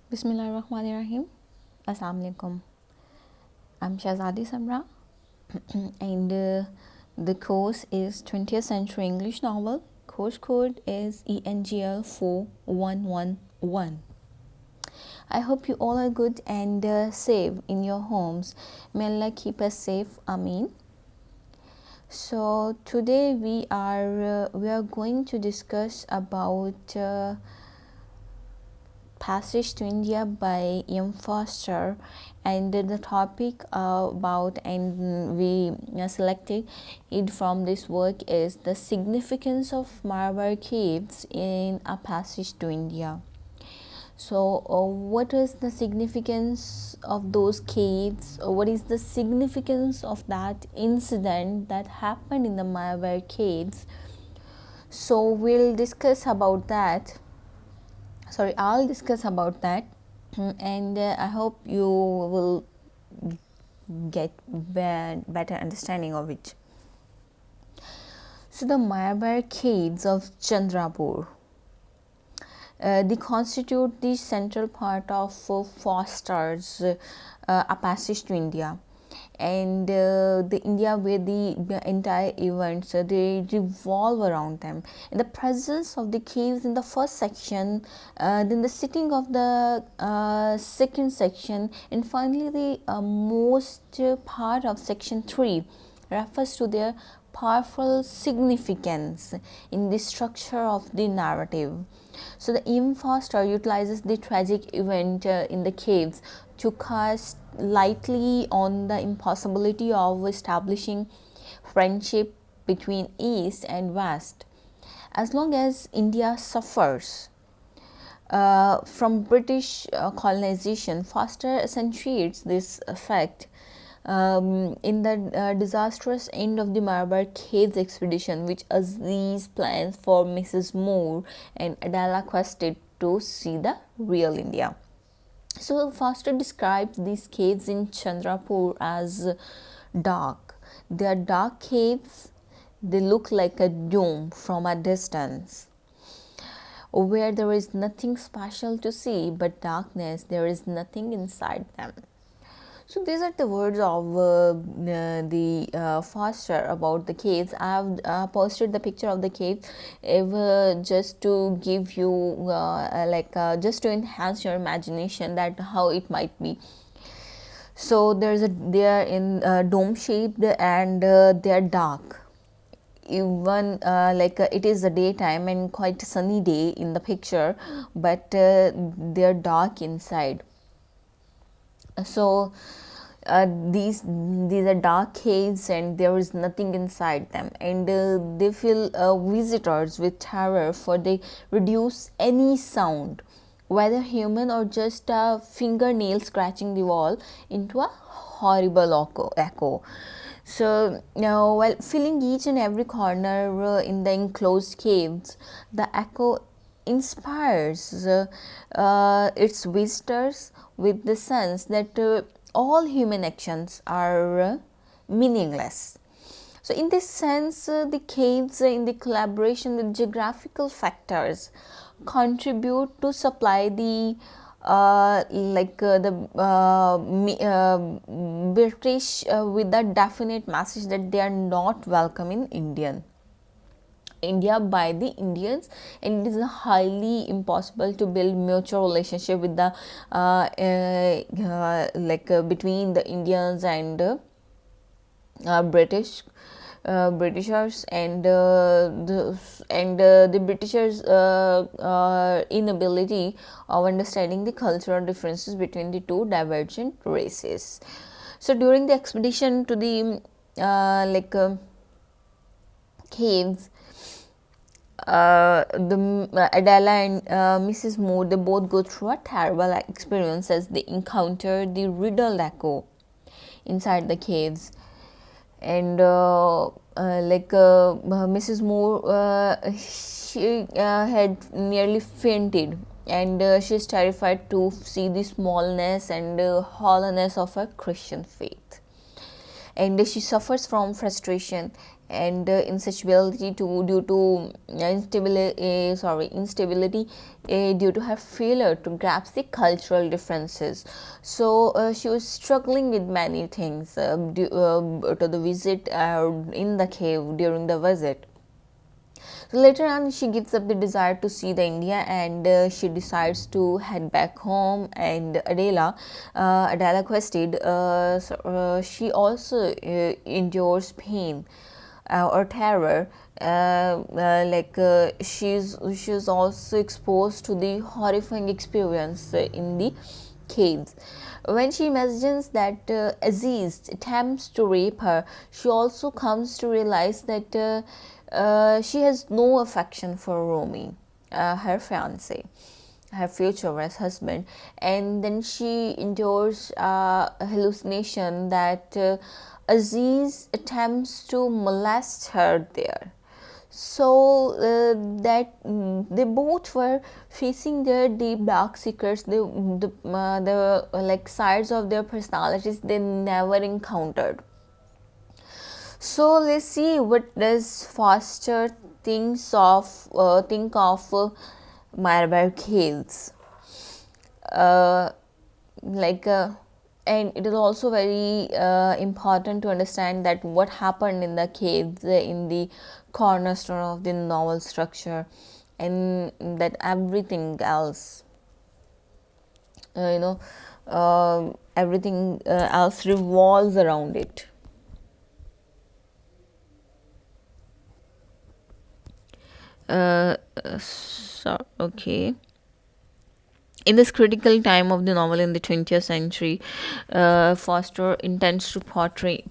Bismillahirrahmanirrahim. Assalamualaikum. I'm Shahzadi Samra and the course is 20th century English novel. Course code is ENGL 4111. I hope you all are good and safe in your homes. May Allah keep us safe. Ameen. So today we are going to discuss about Passage to India by Forster, and the topic about and we selected it from this work is the significance of Marabar Caves in A Passage to India. So what is the significance of those caves? What is the significance of that incident that happened in the Marabar Caves? So we'll discuss about that. I'll discuss about that, and I hope you will get better understanding of it. So the Marabaer Caves of Chandrapur, they constitute the central part of Forster's A Passage to India, and the India where the entire events they revolve around them. In the presence of the caves in the first section, then the sitting of the second section, and finally the most part of section 3 refers to their powerful significance in the structure of the narrative. So the Forster utilizes the tragic event in the caves to cast lightly on the impossibility of establishing friendship between East and West. As long as India suffers from British colonization, Forster accentuates this effect in the disastrous end of the Marabar Caves expedition, which Aziz plans for Mrs. Moore and Adela quested to see the real India. So Forster describes these caves in Chandrapur as dark. They are dark caves. They look like a dome from a distance, where there is nothing special to see but darkness. There is nothing inside them. So these are the words of the Forster about the caves. I have posted the picture of the cave just to give you just to enhance your imagination that how it might be. So they are in dome shaped and they are dark. Even it is a daytime and quite a sunny day in the picture, but they are dark inside. So these are dark caves and there is nothing inside them, and they fill visitors with terror, for they reduce any sound, whether human or just a fingernail scratching the wall, into a horrible echo. So now, while filling each and every corner in the enclosed caves, the echo inspires its visitors with the sense that all human actions are meaningless. So in this sense, the caves in the collaboration with geographical factors contribute to supply the British with a definite message that they are not welcome in India by the Indians, and it is highly impossible to build mutual relationship with the between the Indians and Britishers, and the Britishers inability of understanding the cultural differences between the two divergent races. So during the expedition to the caves, Adela and Mrs. Moore, they both go through a terrible experience as they encounter the riddled echo inside the caves. And Mrs. Moore, she had nearly fainted, and she is terrified to see the smallness and hollowness of her Christian faith, and she suffers from frustration and insatiability to due to instability due to her failure to grasp the cultural differences. So she was struggling with many things to the visit in the cave during the visit. So later on, she gives up the desire to see the India, and she decides to head back home. And Adela quested, she also endures pain or terror. She's also exposed to the horrifying experience in the caves. When she imagines that Aziz attempts to rape her, she also comes to realize that she has no affection for Romy, her fiance, her future husband. And then she endures a hallucination that Aziz attempts to molest her there. So they both were facing their deep dark secrets, the like sides of their personalities they never encountered. So let's see what does Forster think of Marabaer Caves. Uh, like and it is also very important to understand that what happened in the caves in the cornerstone of the novel structure, and that everything else everything else revolves around it. Okay. In this critical time of the novel in the 20th century, Forster intends to portray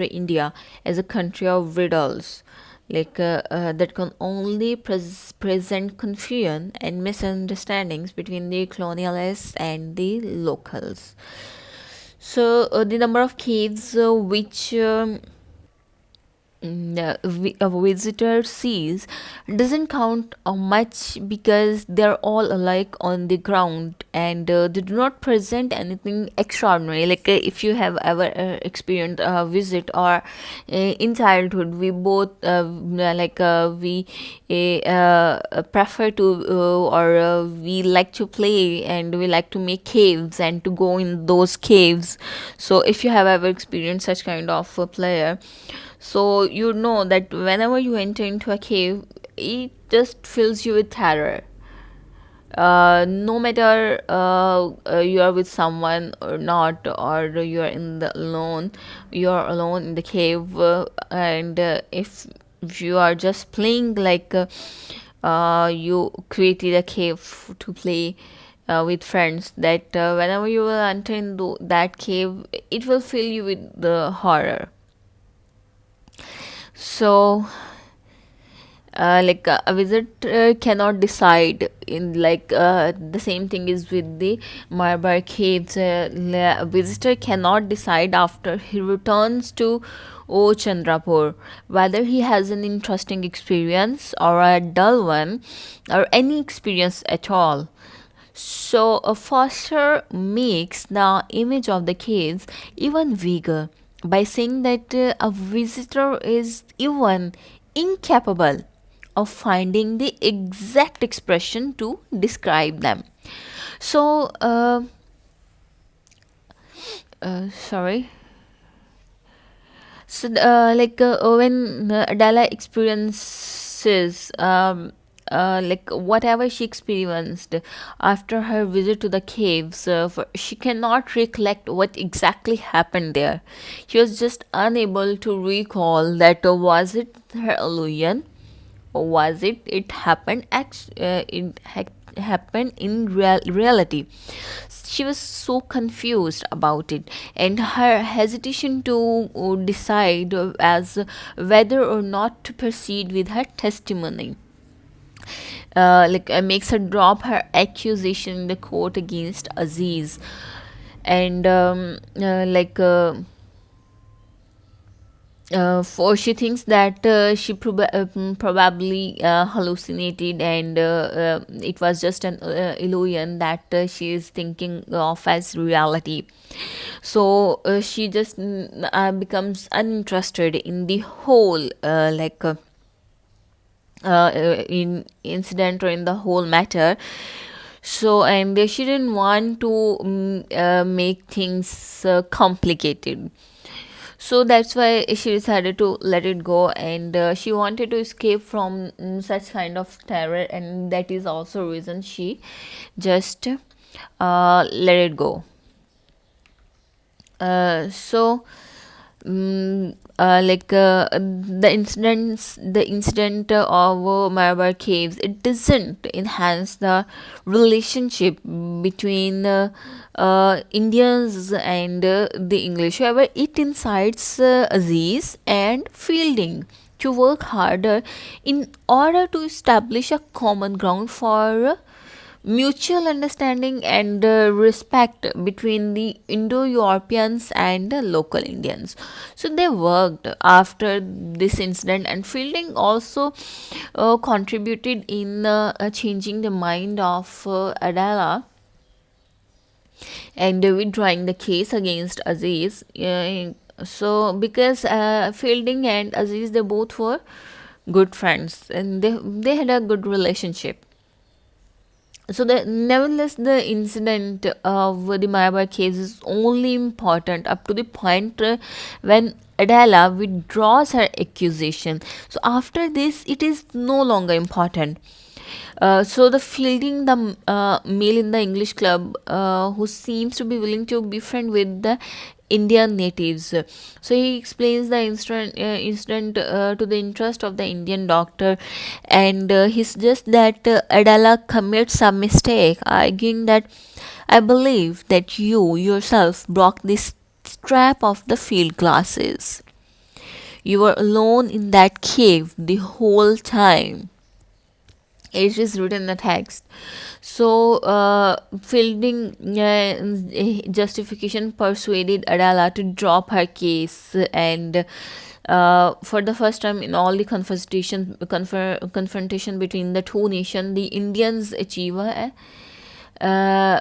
India as a country of riddles, that can only present confusion and misunderstandings between the colonialists and the locals. So, the number of caves which a visitor sees doesn't count much, because they're all alike on the ground, and they do not present anything extraordinary. If you have ever experienced a visit, or in childhood we both we prefer to or we like to play, and we like to make caves and to go in those caves. So if you have ever experienced such kind of player, so you know that whenever you enter into a cave, it just fills you with terror. No matter you are with someone or not, or you are alone in the cave, and if you are just playing, you created a cave to play with friends, that whenever you will enter into that cave, it will fill you with the horror. So a visitor cannot decide in, the same thing is with the Marabar Caves. A visitor cannot decide after he returns to O Chandrapur whether he has an interesting experience or a dull one, or any experience at all. So a Foster makes the image of the caves even vaguer by saying that a visitor is even incapable of finding the exact expression to describe them. So, sorry. So, when Adela experiences, whatever she experienced after her visit to the caves, she cannot recollect what exactly happened there. She was just unable to recall that was it her illusion, or was it happened happened in reality. She was so confused about it, and her hesitation to decide as whether or not to proceed with her testimony makes her drop her accusation in the court against Aziz. And for she thinks that she probably hallucinated, and it was just an illusion that she is thinking of as reality. So she just becomes uninterested in the whole in incident or in the whole matter. So, and she didn't want to make things complicated. So that's why she decided to let it go, and she wanted to escape from such kind of terror, and that is also reason she just let it go. So the incident of Marabar Caves, it doesn't enhance the relationship between Indians and the English. However, it incites Aziz and Fielding to work harder in order to establish a common ground for mutual understanding and respect between the Indo-Europeans and the local Indians. So they worked after this incident, and Fielding also contributed in changing the mind of Adela and withdrawing the case against Aziz. So because Fielding and Aziz, they both were good friends, and they had a good relationship. So nevertheless, the incident of the Marabar case is only important up to the point when Adela withdraws her accusation. So after this, it is no longer important. So the Fielding, the male in the English club, who seems to be willing to befriend with the Indian natives. So he explains the incident to the interest of the Indian doctor, and he suggests that Adala commits a mistake, arguing that I believe that you yourself broke this strap of the field glasses. You were alone in that cave the whole time. It is written in the text. So Fielding justification persuaded Adala to drop her case, and for the first time in all the confrontation between the two nations, the Indians achieve a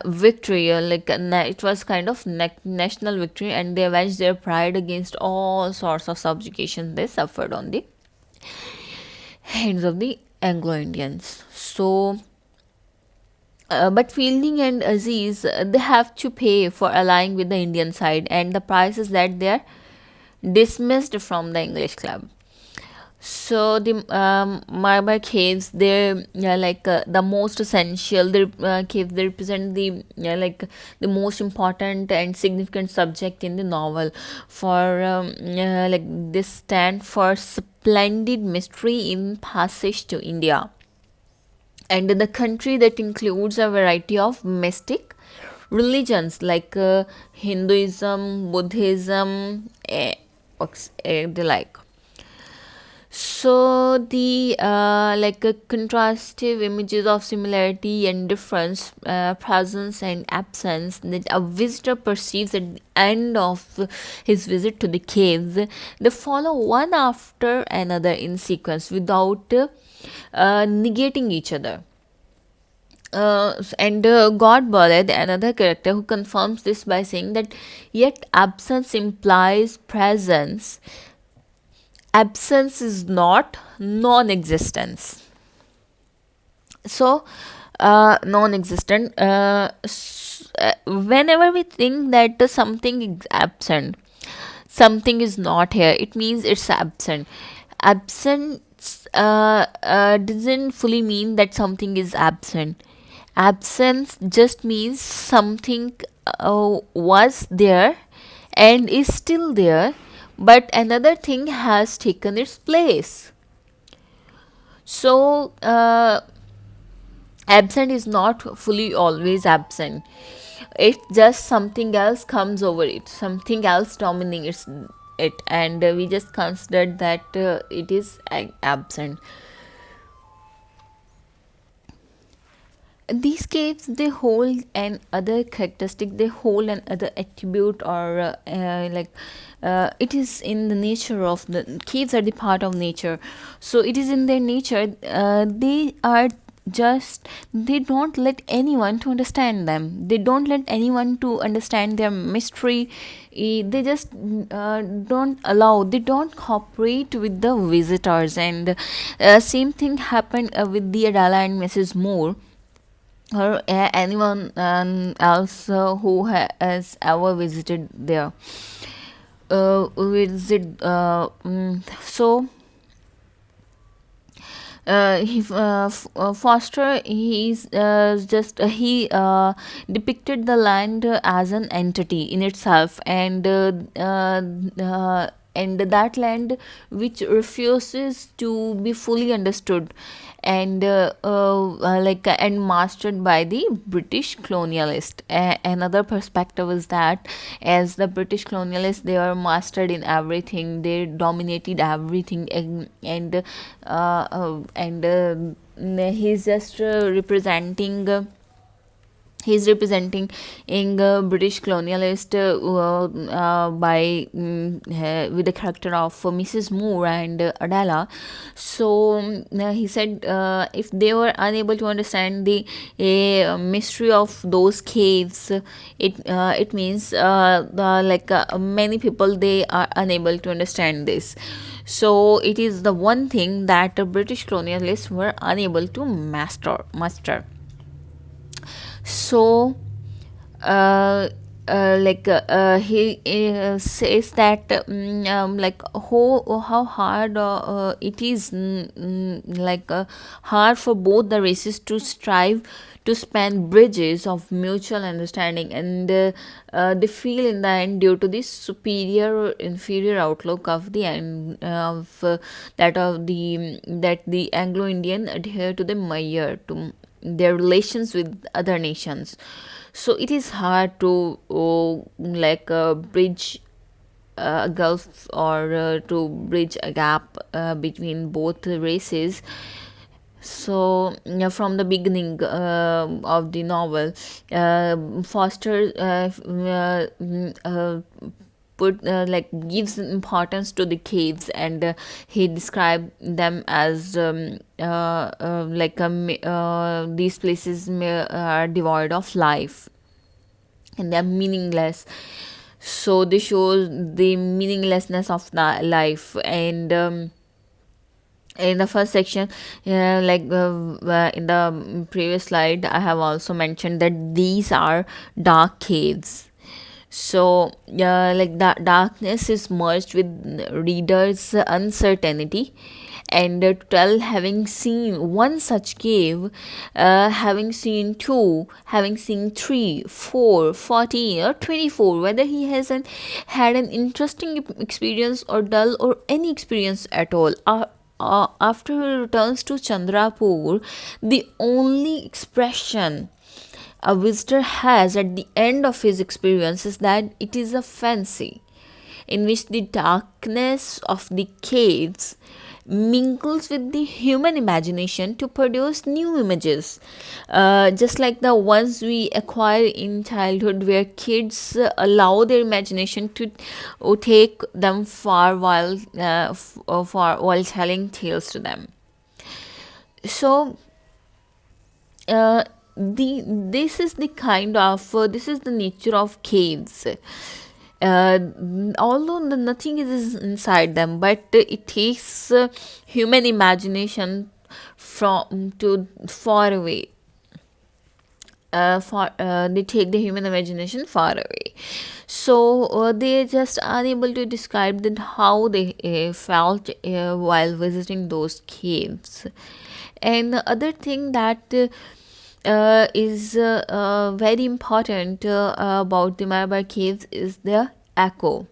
victory, it was kind of national victory, and they avenged their pride against all sorts of subjugation they suffered on the hands of the Anglo Indians. So but Fielding and Aziz, they have to pay for allying with the Indian side, and the price is that they are dismissed from the English club. So the Marabar caves, they're the most essential. The caves, they represent the the most important and significant subject in the novel. For this stand for splendid mystery in passage to India, and the country that includes a variety of mystic religions like Hinduism, Buddhism, the like. So the contrastive images of similarity and difference, presence and absence, that a visitor perceives at the end of his visit to the caves, they follow one after another in sequence without negating each other. And God Boled, another character, who confirms this by saying that yet absence implies presence. Absence is not non-existence. So non-existent, whenever we think that something is absent, something is not here, it means it's absent. Absence doesn't fully mean that something is absent. Absence just means something was there and is still there, but another thing has taken its place. So absent is not fully always absent. It's just something else comes over it, something else dominates it, and we just considered that it is absent. these caves, they hold an other characteristic, they hold an other attribute, or it is in the nature of the caves are the part of nature. So it is in their nature. They are just, they don't let anyone to understand them, they don't let anyone to understand their mystery. They just don't allow, they don't cooperate with the visitors. And same thing happened with the Adala and Mrs. Moore, or anyone else who has ever visited there. So Forster, he's just he depicted the land as an entity in itself, and that land which refuses to be fully understood, and mastered by the British colonialist. Another perspective is that, as the British colonialists, they are mastered in everything, they dominated everything, he's just representing. He's representing in British colonialist with the character of Mrs. Moore and Adela. So he said, if they were unable to understand the mystery of those caves, it means many people, they are unable to understand this. So it is the one thing that the British colonialists were unable to master. So he says that how hard it is, hard for both the races to strive to span bridges of mutual understanding, and they feel in the end, due to this superior or inferior outlook of the that the Anglo Indian adhere to the Marabaer, to their relations with other nations. So it is hard to bridge a gulf, or to bridge a gap between both races. So from the beginning of the novel, Foster put gives importance to the caves, and he described them as these places are devoid of life, and they're meaningless. So this shows the meaninglessness of the life. And in the first section, in the previous slide, I have also mentioned that these are dark caves. So the darkness is merged with readers' uncertainty, and to tell, having seen one such cave, having seen two, having seen 3, 4, 14, or 24, whether he hasn't had an interesting experience or dull or any experience at all. After he returns to Chandrapur, the only expression a visitor has at the end of his experience is that it is a fancy, in which the darkness of the caves mingles with the human imagination to produce new images, just like the ones we acquire in childhood, where kids allow their imagination to take them far while telling tales to them. So this is the kind of this is the nature of caves. Although nothing is inside them, but it takes human imagination from to far away. They take the human imagination far away. So they just unable to describe that how they felt while visiting those caves. And the other thing that is very important about the Marabar Caves is the echo.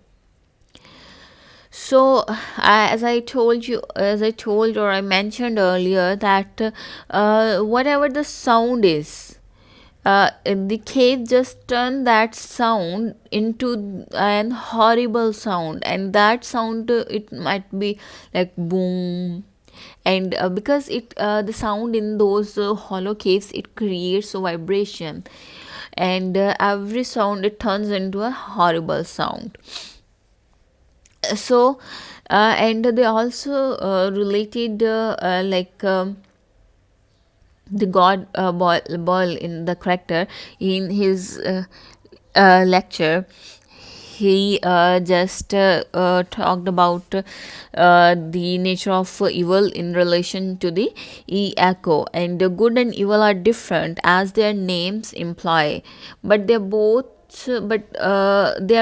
So as I told or I mentioned earlier, that whatever the sound is, the cave just turned that sound into an horrible sound, and that sound, it might be like boom, and because it the sound in those hollow caves, it creates a vibration, and every sound it turns into a horrible sound. So and they also related the god Boyle in the character in his lecture. He just talked about the nature of evil in relation to the echo, and the good and evil are different as their names imply, but they are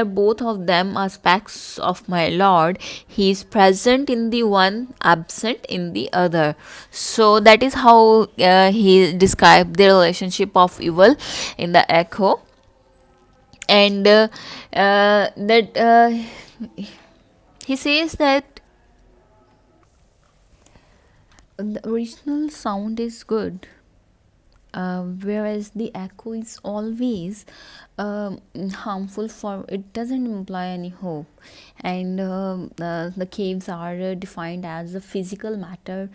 both of them aspects of my Lord. He is present in the one, absent in the other. So that is how he described the relationship of evil in the echo. And that he says that the original sound is good, whereas the echo is always harmful, for it doesn't imply any hope. And the caves are defined as a physical matter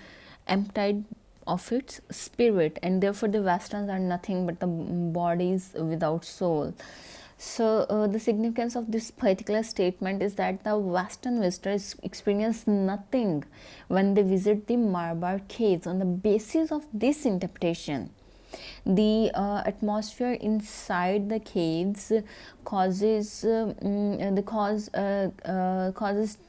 emptied of its spirit, and therefore the westerns are nothing but the bodies without soul. So the significance of this particular statement is that the Western visitors experience nothing when they visit the Marabar Caves. On the basis of this interpretation, the atmosphere inside the caves causes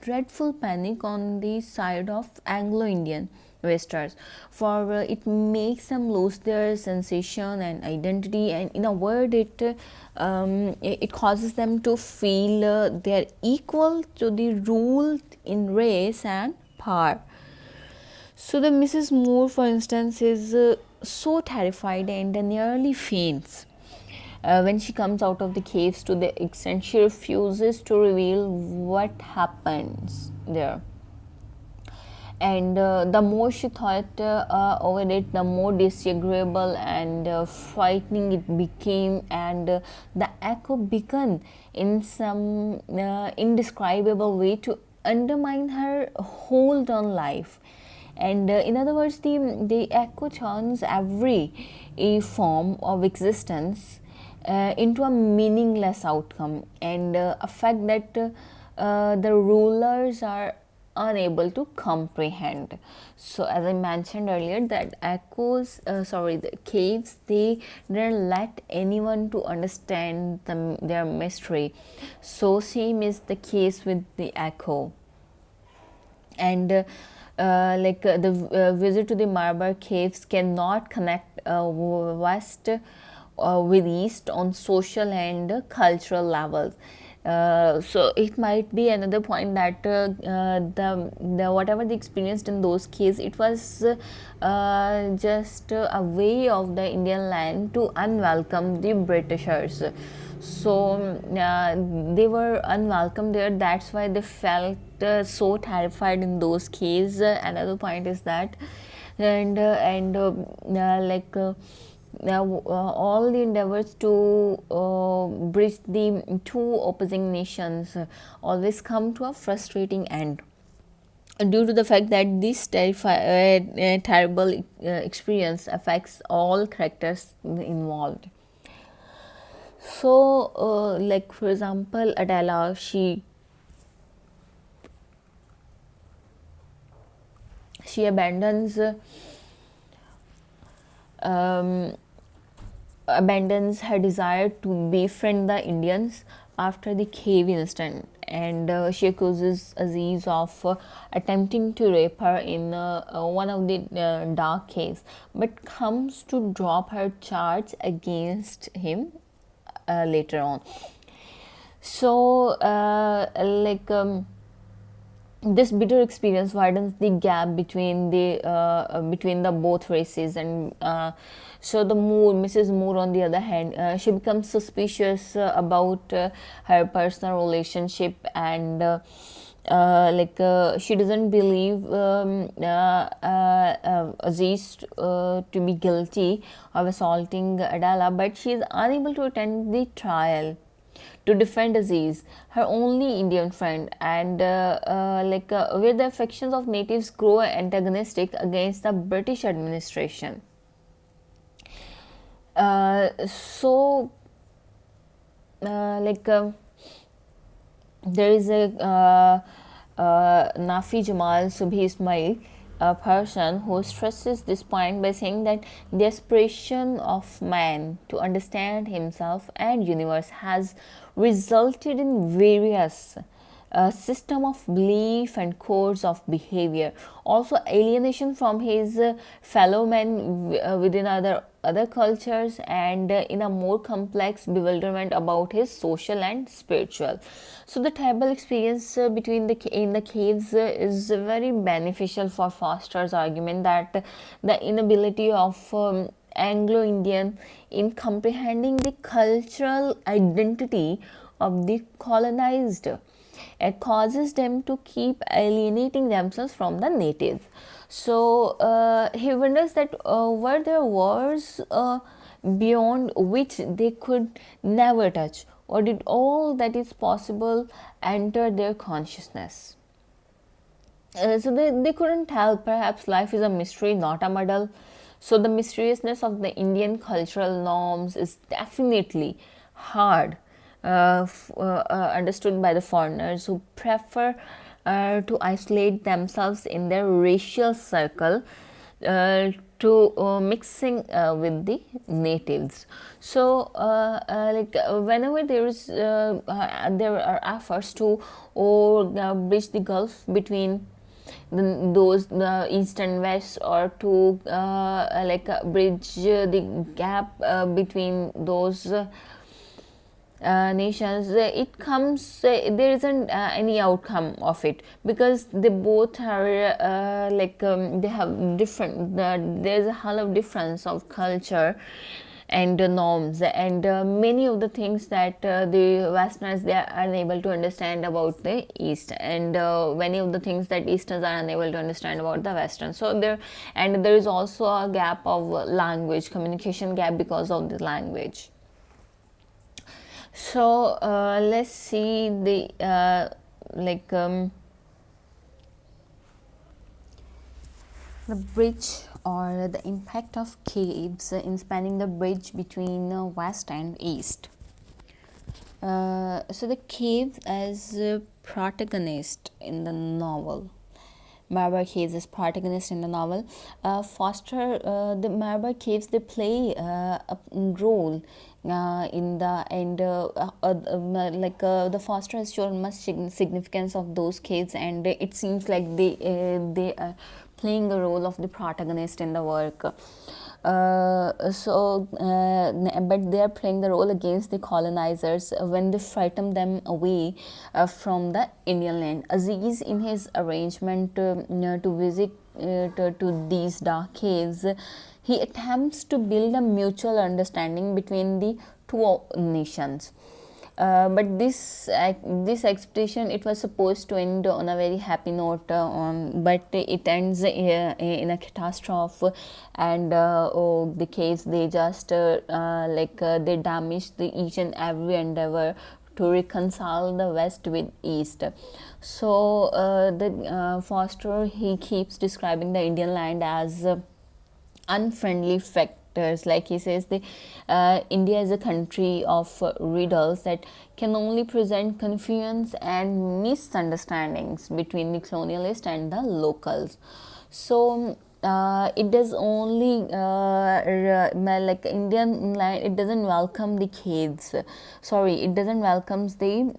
dreadful panic on the side of Anglo Indian visitors, for it makes them lose their sensation and identity, and in a word, it causes them to feel they are equal to the ruled in race and power. So the Mrs. Moore, for instance, is so terrified and nearly faints when she comes out of the caves, to the extent she refuses to reveal what happens there. And the more she thought over it, the more disagreeable and frightening it became, and the echo began in some indescribable way to undermine her hold on life. And in other words, the echo turns every form of existence into a meaningless outcome, and a fact that the rulers are unable to comprehend. So as I mentioned earlier, that the caves, they didn't let anyone to understand their mystery. So same is the case with the echo. And the visit to the Marabar Caves cannot connect west with east on social and cultural levels. So it might be another point that the whatever they experienced in those cases, it was just a way of the Indian land to unwelcome the Britishers. So they were unwelcome there. That's why they felt so terrified in those caves. Another point is that, and all the endeavors to bridge the two opposing nations always come to a frustrating end, due to the fact that this terrible experience affects all characters involved. So like for example, Adela, she um, abandons her desire to befriend the Indians after the cave incident, and she accuses Aziz of attempting to rape her in one of the dark caves, but comes to drop her charge against him later on. So this bitter experience widens the gap between the both races, and so Mrs. Moore, on the other hand, she becomes suspicious about her personal relationship, and she doesn't believe Aziz to be guilty of assaulting Adela, but she is unable to attend the trial. to defend Aziz, her only Indian friend, and where the affections of natives grow antagonistic against the British administration. So, like there is a Nafi Jamal Subhi Ismail, a person who stresses this point by saying that the aspiration of man to understand himself and universe has resulted in various system of belief and codes of behavior, also alienation from his fellow men within other cultures, and in a more complex bewilderment about his social and spiritual. So the tribal experience between in the caves is very beneficial for Forster's argument that the inability of Anglo Indian in comprehending the cultural identity of the colonized, it causes them to keep alienating themselves from the natives. So he wonders that were there wars beyond which they could never touch, or did all that is possible enter their consciousness? So they couldn't tell. Perhaps life is a mystery, not a muddle. So the mysteriousness of the Indian cultural norms is definitely hard understood by the foreigners who prefer to isolate themselves in their racial circle to mixing with the natives. So whenever there are efforts to bridge the gulf between the east and west, or to bridge the gap between those nations, it comes there isn't any outcome of it, because they both are they have different there's a hell of difference of culture and norms, and many of the things that the westerners they are unable to understand about the east, and many of the things that easterns are unable to understand about the western. So there is also a gap of language, communication gap, because of the language. So let's see the the bridge, or the impact of caves in spanning the bridge between west and east. So the cave as a protagonist in the novel. Marabar Caves is protagonist in the novel. Forster, the Marabar Caves, they play a role in the, and the Forster has shown much significance of those caves, and it seems like they are playing the role of the protagonist in the work. But they are playing the role against the colonizers when they frighten them away from the Indian land. Aziz, in his arrangement to visit to these dark caves, he attempts to build a mutual understanding between the two nations. But this expedition, it was supposed to end on a very happy note, but it ends in a catastrophe, and the caves, they just they damage each and every endeavor to reconcile the west with east. So the Forster, he keeps describing the Indian land as unfriendly factors. Like he says, India is a country of riddles that can only present confusions and misunderstandings between the colonialist and the locals. So it does only Indian land, it doesn't welcome the caves. Sorry, it doesn't welcome the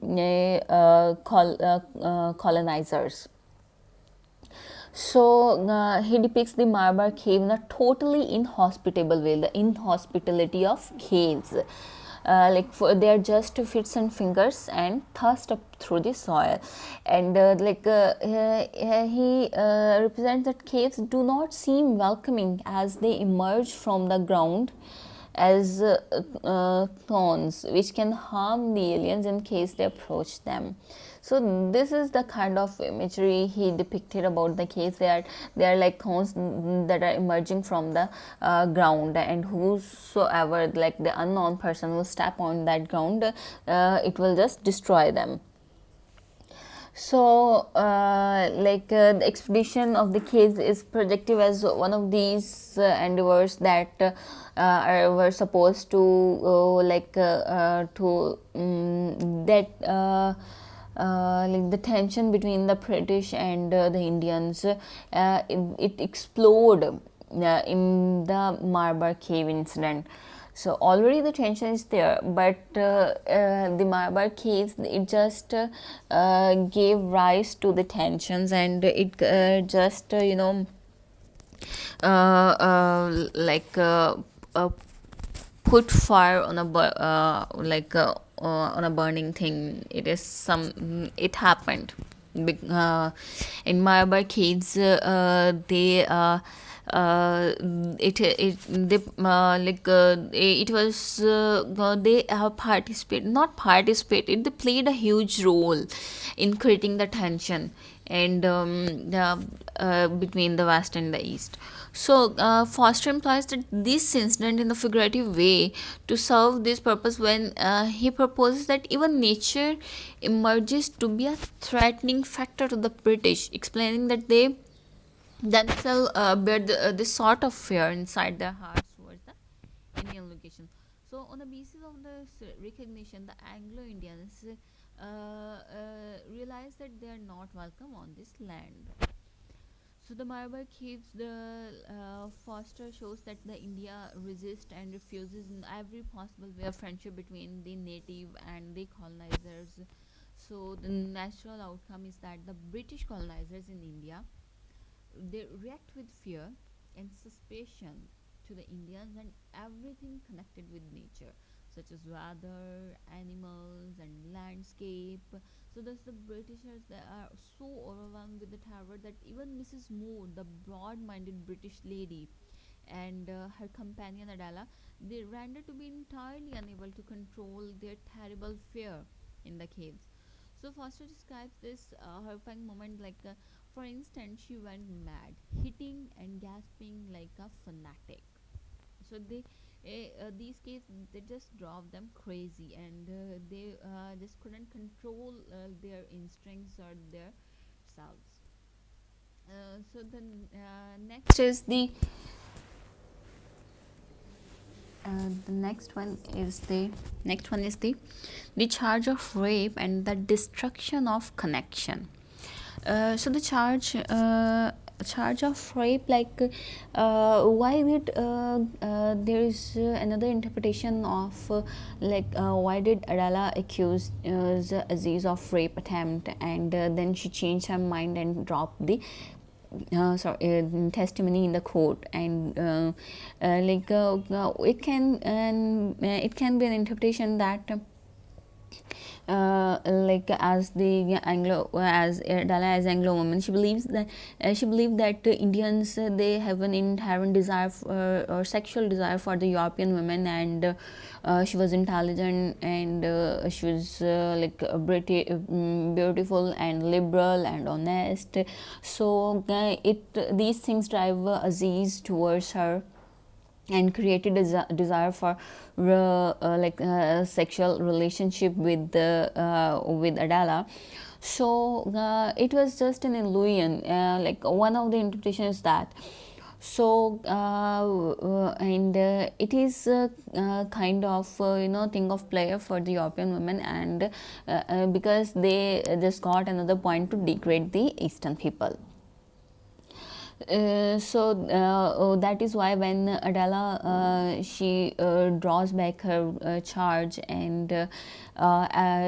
colonizers. So he depicts the Marabar cave in a totally inhospitable way, the inhospitality of caves. They are just fits and fingers and thrust up through the soil, and he represents that caves do not seem welcoming as they emerge from the ground, as thorns which can harm the aliens in case they approach them. So this is the kind of imagery he depicted about the caves. They are like thorns that are emerging from the ground, and whosoever, like the unknown person, will step on that ground, it will just destroy them. So, the expedition of the caves is projected as one of these endeavors that were supposed to that like the tension between the British and the Indians, it exploded in the Marabar cave incident. So already the tension is there, but the Marabar caves, it just gave rise to the tensions, and it just uh, uh, like uh, uh, put fire on a on a burning thing. It happened. In Marabar caves, they it they it was they have participated, not participated, they played a huge role in creating the tension and between the west and the east. So Forster implies that this incident in the figurative way to serve this purpose when he proposes that even nature emerges to be a threatening factor to the British, explaining that they themselves bear this sort of fear inside their hearts towards the Indian location. So, on the basis of this recognition, the Anglo Indians realize that they are not welcome on this land. So the Marabar Caves, the Forster shows that the India resists and refuses in every possible way of friendship between the native and the colonizers. So the natural outcome is that the British colonizers in India, they react with fear and suspicion to the Indians and everything connected with nature, such as weather, animals, and landscape. So thus the Britishers, they are so overwhelmed with the terror that even Mrs. Moore, the broad-minded British lady, and her companion Adela, they render to be entirely unable to control their terrible fear in the caves. So Foster describes this horrifying moment like, for instance, she went mad, hitting and gasping like a fanatic. So these cases, they just drove them crazy, and they just couldn't control their instincts or their selves. So the next one is the charge of rape and the destruction of connection. So the charge of rape, like why did there is another interpretation of why did Adela accuse Aziz of rape attempt, and then she changed her mind and dropped the testimony in the court, and it can be an interpretation that as the Anglo as Dala as Anglo woman, she believes that she believed that Indians, they have an inherent desire or sexual desire for the European women, and she was intelligent, and she was pretty beautiful and liberal and honest. So these things drive Aziz towards her and created a desire for sexual relationship with Adela. So it was just an illusion. One of the interpretations is that. So and it is kind of thing of pleasure for the European women, and because they just got another point to degrade the Eastern people. That is why when Adela she draws back her charge, and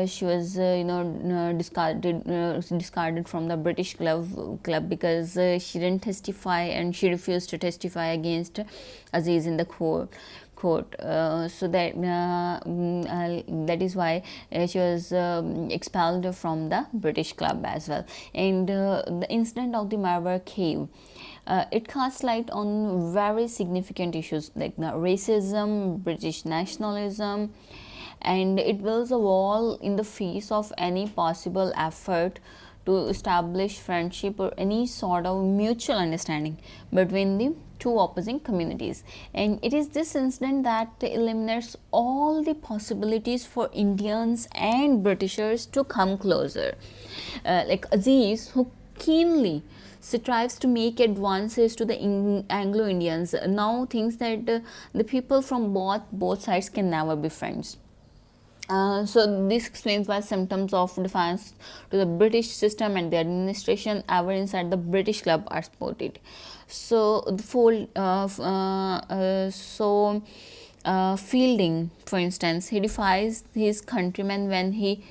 she was discarded from the British club because she didn't testify, and she refused to testify against Aziz in the court. court. So that is why she was expelled from the British club as well. And the incident of the Marabar Cave, it casts light on very significant issues like racism, British nationalism, and it builds a wall in the face of any possible effort to establish friendship or any sort of mutual understanding between the two opposing communities. And it is this incident that eliminates all the possibilities for Indians and Britishers to come closer. Like Aziz, who keenly strives to make advances to the Anglo Indians, now thinks that the people from both sides can never be friends. So this explains why symptoms of defiance to the British system and the administration ever inside the British club are spotted. So the Fielding, for instance, he defies his countrymen when he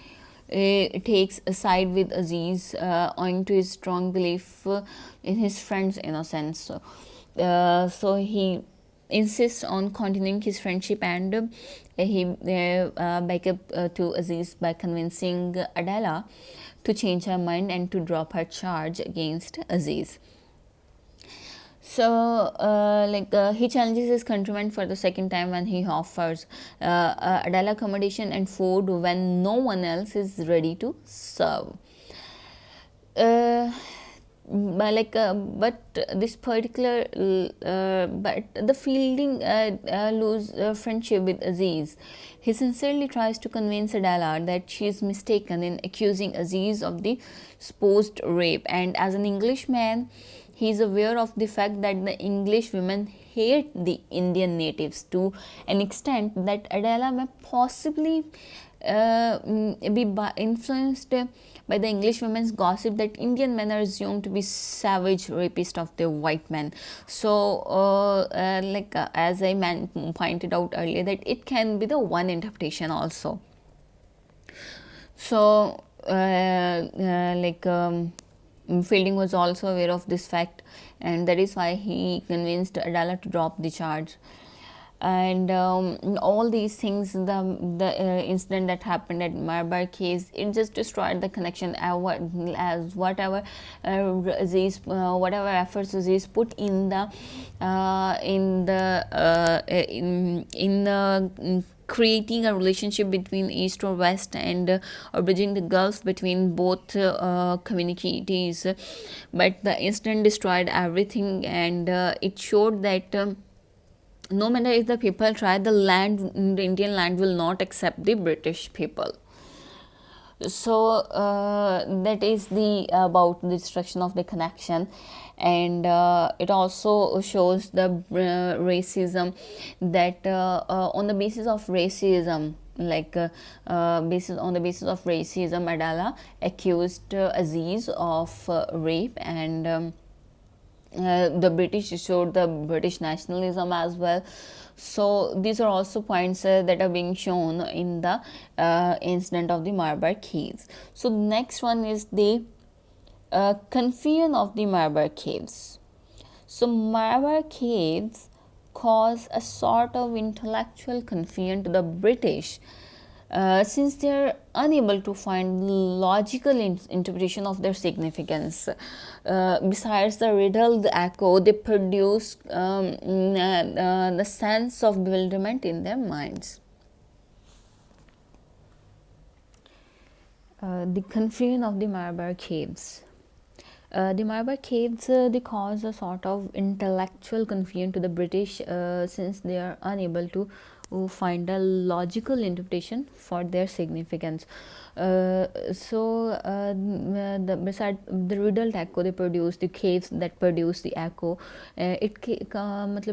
takes a side with Aziz owing to his strong belief in his friend's innocence. So he insists on continuing his friendship, and he back up to Aziz by convincing Adela to change her mind and to drop her charge against Aziz. So, he challenges his countrymen for the second time when he offers Adela accommodation and food when no one else is ready to serve. But this particular but the Fielding lose friendship with Aziz. He sincerely tries to convince Adela that she is mistaken in accusing Aziz of the supposed rape, and as an Englishman he is aware of the fact that the English women hate the Indian natives to an extent that Adela may possibly be influenced by the English women's gossip that Indian men are assumed to be savage rapists of the white men. So, as I pointed out earlier, that it can be the one interpretation also. So, Fielding was also aware of this fact, and that is why he convinced Adela to drop the charge. And all these things, the incident that happened at Marabar Caves, it just destroyed the connection as whatever whatever efforts Aziz put in the creating a relationship between East or West, and or bridging the gulf between both communities. But the incident destroyed everything, and it showed that no matter if the people try, the Indian land will not accept the British people. So that is the about the destruction of the connection. And it also shows the racism, that on the basis of racism, Adela accused Aziz of rape, and the British showed the British nationalism as well. So these are also points that are being shown in the incident of the Marabar Caves. So next one is the confusion of the Marabar Caves. So Marabar Caves cause a sort of intellectual confusion to the British, since they are unable to find logical interpretation of their significance. Besides the riddled echo, they produce the sense of bewilderment in their minds. The confusion of the Marabar Caves. The Marabar Caves, they cause a sort of intellectual confusion to the British, since they are unable to find a logical interpretation for their significance. Beside the riddled echo they produce, the caves that produce the echo, it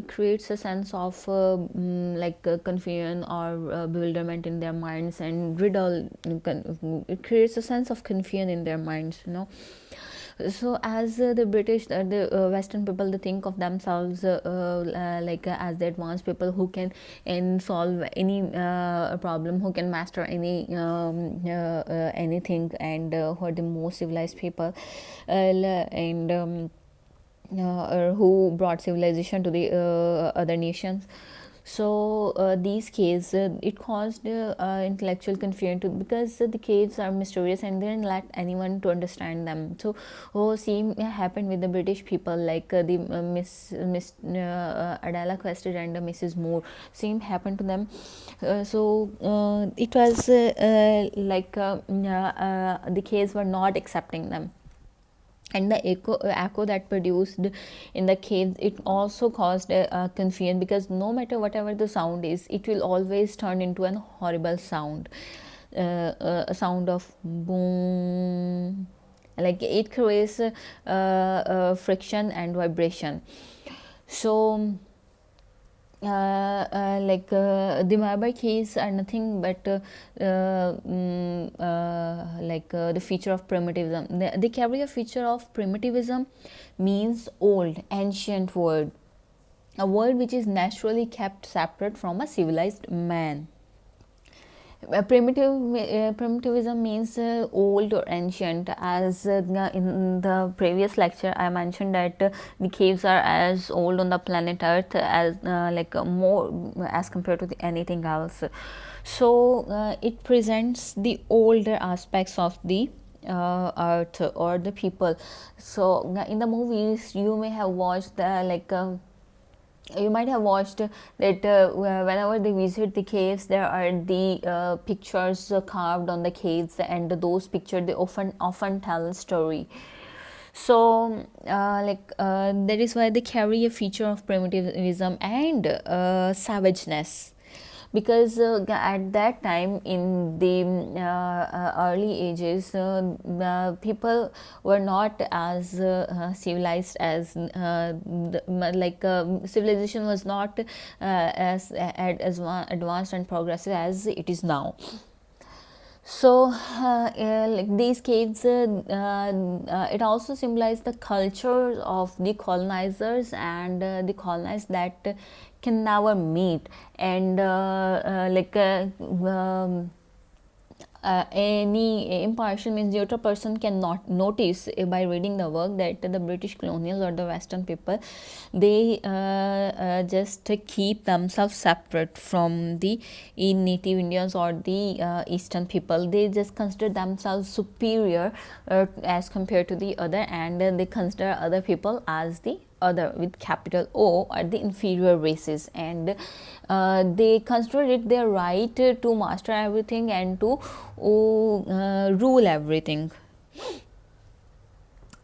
creates a sense of confusion or bewilderment in their minds, and it creates a sense of confusion in their minds, So as the British, the Western people, they think of themselves as the advanced people who can solve any problem, who can master any anything, and who are the most civilized people, who brought civilization to the other nations. So these caves, it caused intellectual confusion too, because the caves are mysterious and they didn't let anyone to understand them. So same happened with the British people, like the Miss Adela Quested and Mrs. Moore. Same happened to them. It was the caves were not accepting them, and the echo that produced in the caves, it also caused a confusion, because no matter whatever the sound is, it will always turn into an horrible sound, a sound of boom, like it creates friction and vibration. So the Marabar Caves are nothing but the feature of primitivism. They carry a feature of primitivism, means old, ancient word, a word which is naturally kept separate from a civilized man. Primitivism means old or ancient. As in the previous lecture I mentioned that the caves are as old on the planet Earth as more as compared to anything else. So it presents the older aspects of the earth or the people. So in the movies you may have watched you might have watched that whenever they visit the caves, there are the pictures carved on the caves, and those pictures, they often tell a story. So that is why they carry a feature of primitivism and savageness, because at that time in the early ages, people were not as civilized as civilization was not as advanced and progressive as it is now. So these caves, it also symbolizes the culture of the colonizers and the colonized that can never meet, and any impartial, means neutral person cannot notice by reading the work that the British colonials or the Western people, they just keep themselves separate from the native Indians or the Eastern people. They just consider themselves superior as compared to the other, and they consider other people as the other with capital O, are the inferior races, and they consider it their right to master everything and to rule everything.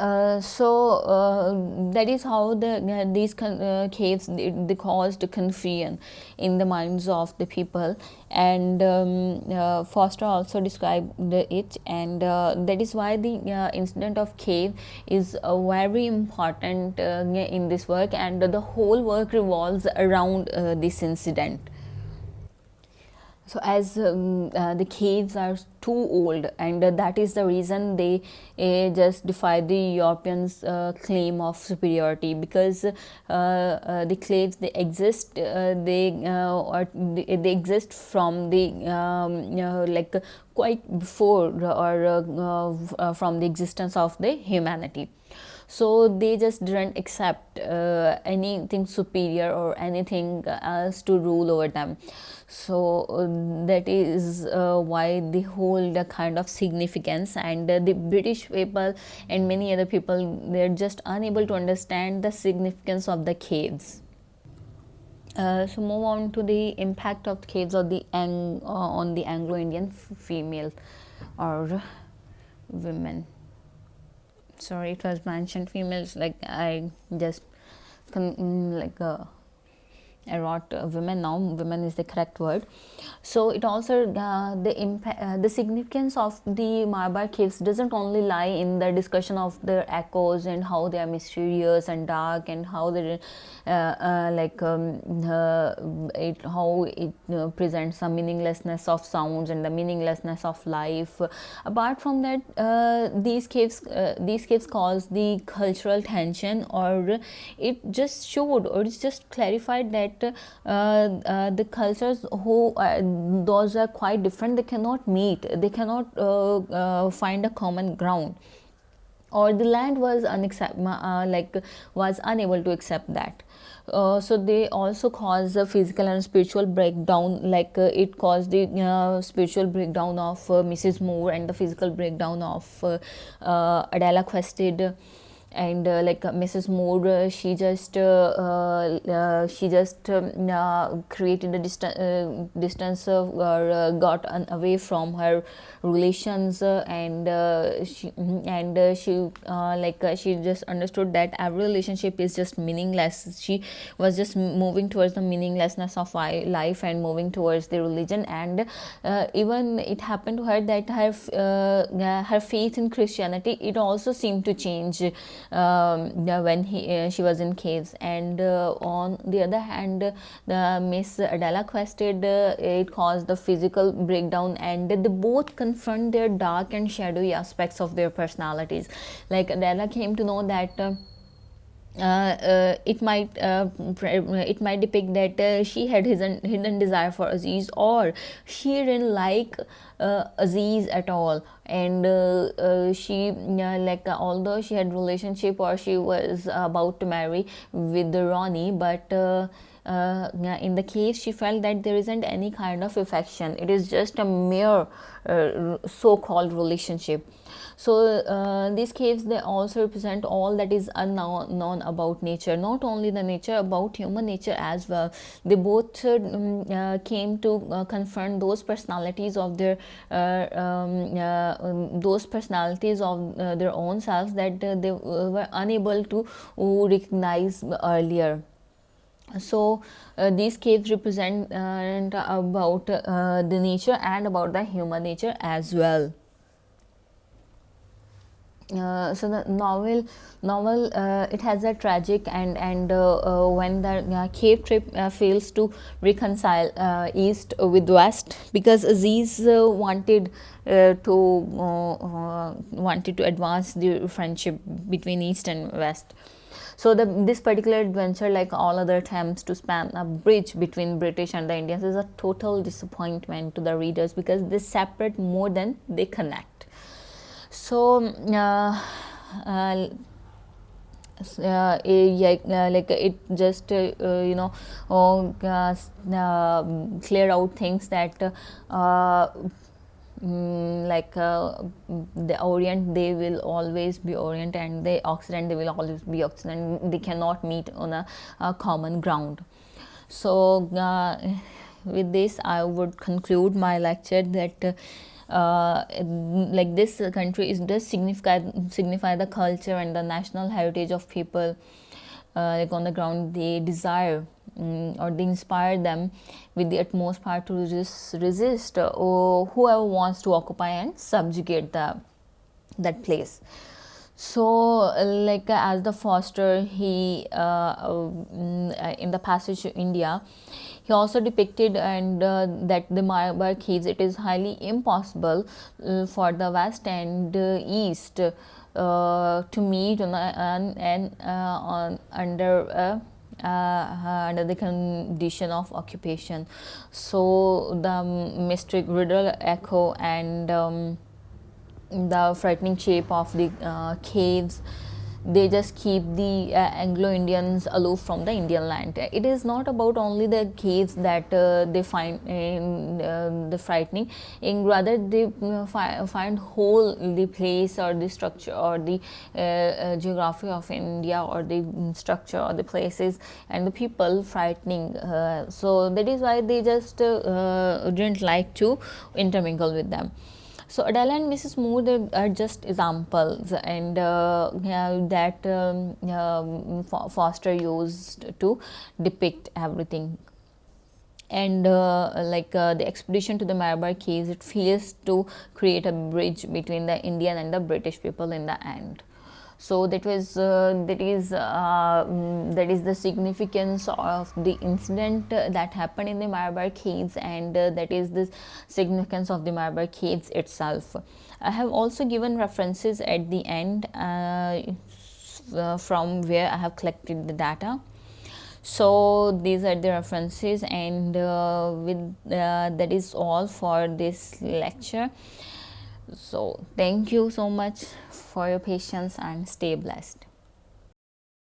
That is how these caves, they caused confusion in the minds of the people, and Forster also described it, and that is why the incident of cave is very important in this work, and the whole work revolves around this incident. So as the caves are too old, and that is the reason they just defy the Europeans claim of superiority, because the caves, they exist, they exist from the quite before, or from the existence of the humanity. So they just didn't accept anything superior or anything else to rule over them. So that is why they hold a kind of significance, and the British people and many other people, they're just unable to understand the significance of the caves. So move on to the impact of the caves on the Anglo Indian female or women. Sorry, it was mentioned females, like I just I wrote women. Now women is the correct word. So it also the significance of the Marabar Caves doesn't only lie in the discussion of their echoes and how they are mysterious and dark, and how they how it presents some meaninglessness of sounds and the meaninglessness of life. Apart from that, these caves cause the cultural tension, or it just showed, or it's just clarified that the cultures who those are quite different, they cannot meet, they cannot find a common ground, or the land was was unable to accept that. So they also cause a physical and spiritual breakdown, like it caused the spiritual breakdown of Mrs. Moore, and the physical breakdown of Adela Quested. And like Mrs. Moore, she just created a distance or got away from her relations, she just understood that every relationship is just meaningless. She was just moving towards the meaninglessness of life and moving towards the religion. And even it happened to her that her faith in Christianity, it also seemed to change when she was in caves. And on the other hand, the Miss Adela Quested, it caused the physical breakdown, and they both confront their dark and shadowy aspects of their personalities. Like Adela came to know that it might depict that she had hidden desire for Aziz, or she didn't like Aziz at all. And although she had relationship, or she was about to marry with Ronnie, but in the case she felt that there isn't any kind of affection. It is just a mere so-called relationship. So these caves, they also represent all that is unknown about nature, not only the nature, about human nature as well. They both came to confront those personalities of their own selves that they were unable to recognize earlier. So these caves represent about the nature and about the human nature as well. So the novel it has a tragic and when the cave trip fails to reconcile east with west, because Aziz wanted to advance the friendship between east and west. So this particular adventure, like all other attempts to span a bridge between British and the Indians, is a total disappointment to the readers, because they separate more than they connect. So it just clear out things that the Orient, they will always be Orient, and the Occident, they will always be Occident. They cannot meet on a common ground. So with this, I would conclude my lecture that like this country does signify the culture and the national heritage of people. Like on the ground, they desire or they inspire them with the utmost power to resist or whoever wants to occupy and subjugate that place. So as the Forster, he in the Passage to India, he also depicted and that the Marabar Caves, it is highly impossible for the West and East to meet under the condition of occupation. So the mystic riddle echo and the frightening shape of the caves, they just keep the Anglo Indians aloof from the Indian land. It is not about only the caves that they find the frightening, and rather they find whole the place or the structure or the geography of India or the structure or the places and the people frightening. So that is why they just didn't like to intermingle with them. So Adela and Mrs. Moore, they are just examples, and that Forster used to depict everything. And the expedition to the Marabar Caves, it fails to create a bridge between the Indian and the British people in the end. So that is the significance of the incident that happened in the Marabar Caves, and that is the significance of the Marabar Caves itself. I have also given references at the end from where I have collected the data. So these are the references, and that is all for this lecture. So thank you so much for your patience, and stay blessed.